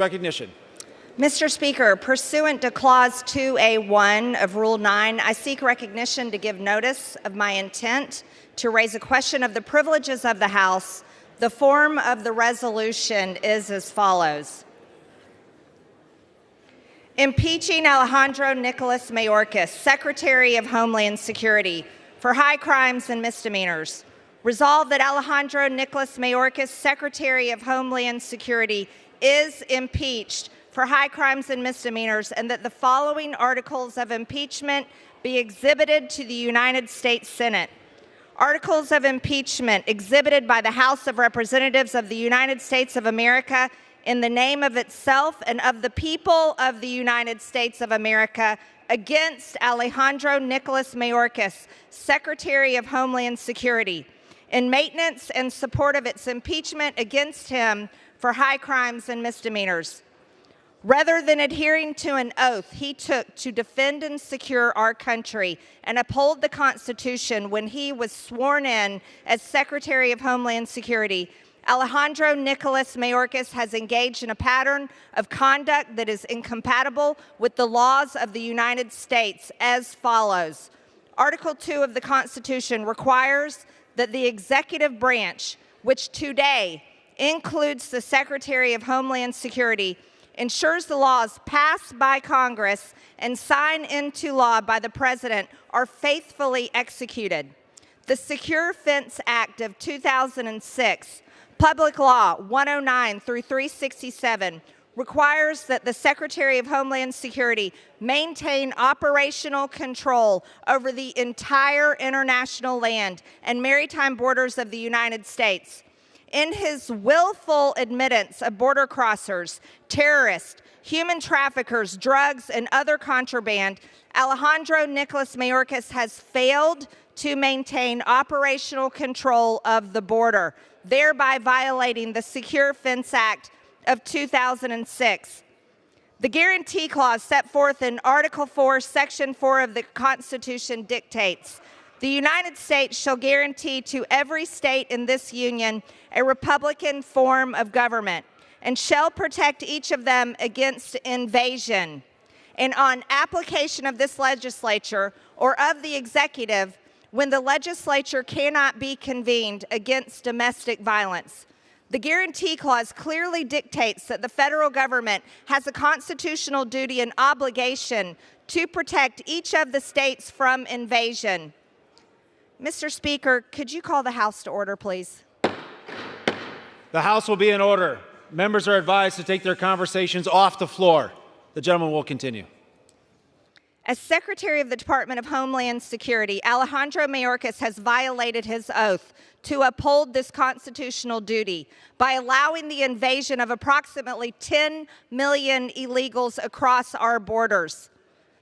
Recognition. Mr. Speaker, pursuant to Clause 2A1 of Rule 9, I seek recognition to give notice of my intent to raise a question of the privileges of the House. The form of the resolution is as follows. Impeaching Alejandro Nicholas Mayorkas, Secretary of Homeland Security, for high crimes and misdemeanors. Resolved that Alejandro Nicholas Mayorkas, Secretary of Homeland Security, is impeached for high crimes and misdemeanors, and that the following articles of impeachment be exhibited to the United States Senate. Articles of impeachment exhibited by the House of Representatives of the United States of America in the name of itself and of the people of the United States of America against Alejandro Nicholas Mayorkas, Secretary of Homeland Security, in maintenance and support of its impeachment against him for high crimes and misdemeanors. Rather than adhering to an oath he took to defend and secure our country and uphold the Constitution when he was sworn in as Secretary of Homeland Security, Alejandro Nicholas Mayorkas has engaged in a pattern of conduct that is incompatible with the laws of the United States as follows. Article 2 of the Constitution requires that the executive branch, which today includes the Secretary of Homeland Security, ensures the laws passed by Congress and signed into law by the President are faithfully executed. The Secure Fence Act of 2006, Public Law 109 through 367, requires that the Secretary of Homeland Security maintain operational control over the entire international land and maritime borders of the United States. In his willful admittance of border crossers, terrorists, human traffickers, drugs, and other contraband, Alejandro Nicholas Mayorkas has failed to maintain operational control of the border, thereby violating the Secure Fence Act of 2006. The guarantee clause set forth in Article 4, Section 4 of the Constitution dictates, the United States shall guarantee to every state in this union a republican form of government and shall protect each of them against invasion. And on application of this legislature or of the executive, when the legislature cannot be convened against domestic violence. The guarantee clause clearly dictates that the federal government has a constitutional duty and obligation to protect each of the states from invasion. Mr. Speaker, could you call the House to order, please? The House will be in order. Members are advised to take their conversations off the floor. The gentleman will continue. As Secretary of the Department of Homeland Security, Alejandro Mayorkas has violated his oath to uphold this constitutional duty by allowing the invasion of approximately 10 million illegals across our borders.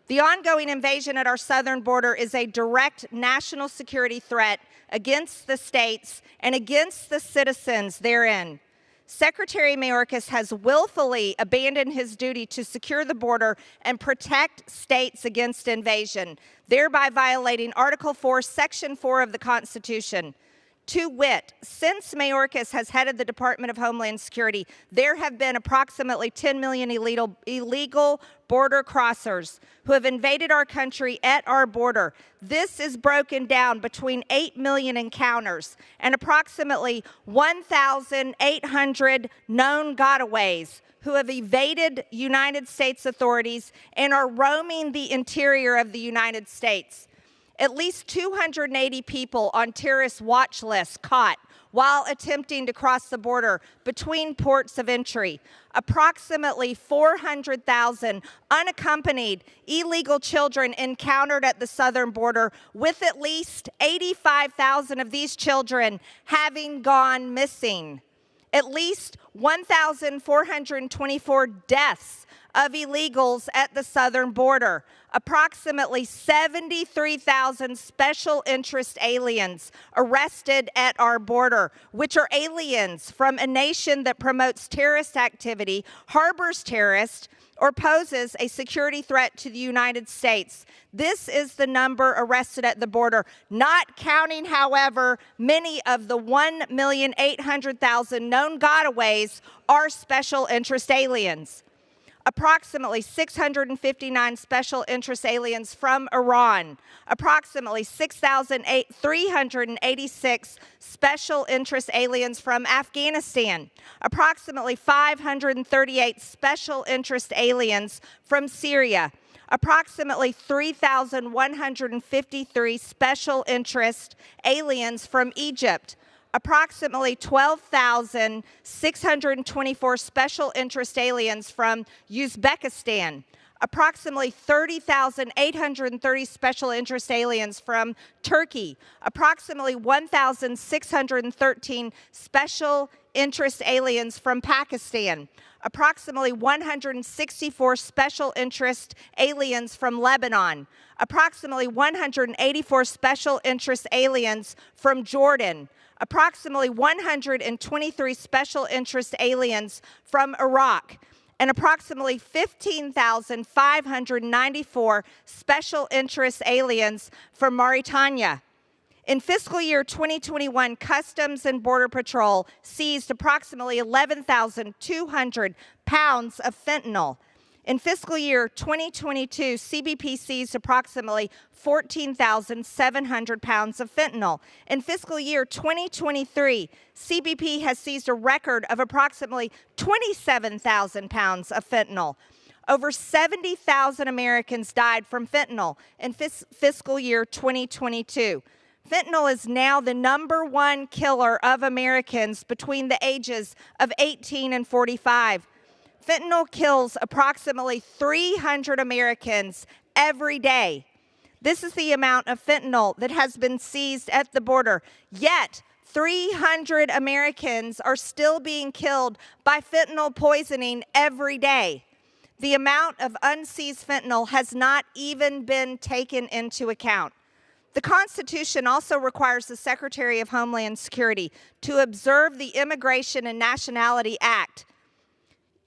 The ongoing invasion at our southern border is a direct national security threat against the states and against the citizens therein. Secretary Mayorkas has willfully abandoned his duty to secure the border and protect states against invasion, thereby violating Article 4, Section 4 of the Constitution. To wit, since Mayorkas has headed the Department of Homeland Security, there have been approximately 10 million illegal border crossers who have invaded our country at our border. This is broken down between 8 million encounters and approximately 1,800 known gotaways who have evaded United States authorities and are roaming the interior of the United States. At least 280 people on terrorist watch lists caught while attempting to cross the border between ports of entry. Approximately 400,000 unaccompanied illegal children encountered at the southern border, with at least 85,000 of these children having gone missing. At least 1,424 deaths of illegals at the southern border. Approximately 73,000 special interest aliens arrested at our border, which are aliens from a nation that promotes terrorist activity, harbors terrorists, or poses a security threat to the United States. This is the number arrested at the border, not counting, however, many of the 1,800,000 known gotaways are special interest aliens. Approximately 659 special interest aliens from Iran, approximately 6,386 special interest aliens from Afghanistan, approximately 538 special interest aliens from Syria, approximately 3,153 special interest aliens from Egypt, approximately 12,624 special interest aliens from Uzbekistan, approximately 30,830 special interest aliens from Turkey, approximately 1,613 special interest aliens from Pakistan, approximately 164 special interest aliens from Lebanon, approximately 184 special interest aliens from Jordan, approximately 123 special interest aliens from Iraq, and approximately 15,594 special interest aliens from Mauritania. In fiscal year 2021, Customs and Border Patrol seized approximately 11,200 pounds of fentanyl. In fiscal year 2022, CBP seized approximately 14,700 pounds of fentanyl. In fiscal year 2023, CBP has seized a record of approximately 27,000 pounds of fentanyl. Over 70,000 Americans died from fentanyl in fiscal year 2022. Fentanyl is now the #1 killer of Americans between the ages of 18 and 45. Fentanyl kills approximately 300 Americans every day. This is the amount of fentanyl that has been seized at the border. Yet, 300 Americans are still being killed by fentanyl poisoning every day. The amount of unseized fentanyl has not even been taken into account. The Constitution also requires the Secretary of Homeland Security to observe the Immigration and Nationality Act,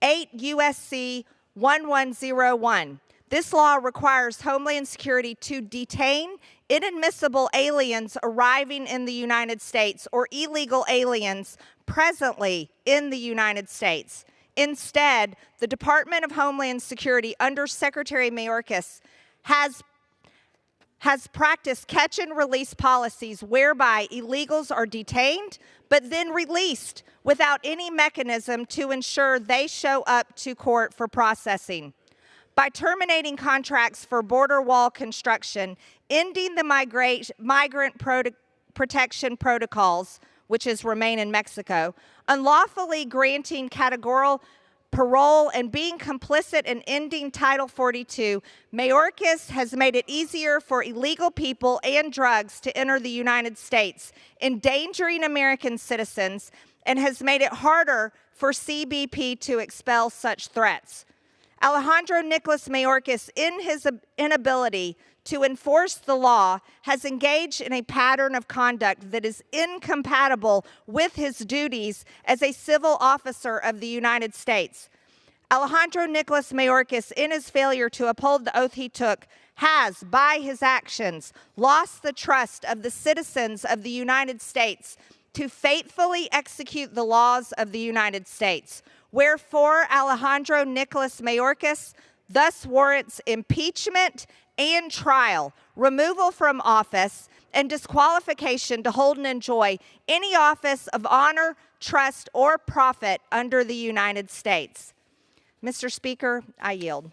8 U.S.C. 1101. This law requires Homeland Security to detain inadmissible aliens arriving in the United States or illegal aliens presently in the United States. Instead, the Department of Homeland Security under Secretary Mayorkas has practiced catch and release policies whereby illegals are detained but then released without any mechanism to ensure they show up to court for processing. By terminating contracts for border wall construction, ending the migrant protection protocols, which is remain in Mexico, unlawfully granting categorical parole, and being complicit in ending Title 42, Mayorkas has made it easier for illegal people and drugs to enter the United States, endangering American citizens, and has made it harder for CBP to expel such threats. Alejandro Mayorkas, in his inability to enforce the law, has engaged in a pattern of conduct that is incompatible with his duties as a civil officer of the United States. Alejandro Mayorkas, in his failure to uphold the oath he took, has, by his actions, lost the trust of the citizens of the United States to faithfully execute the laws of the United States. Wherefore, Alejandro Mayorkas thus warrants impeachment and trial, removal from office, and disqualification to hold and enjoy any office of honor, trust, or profit under the United States. Mr. Speaker, I yield.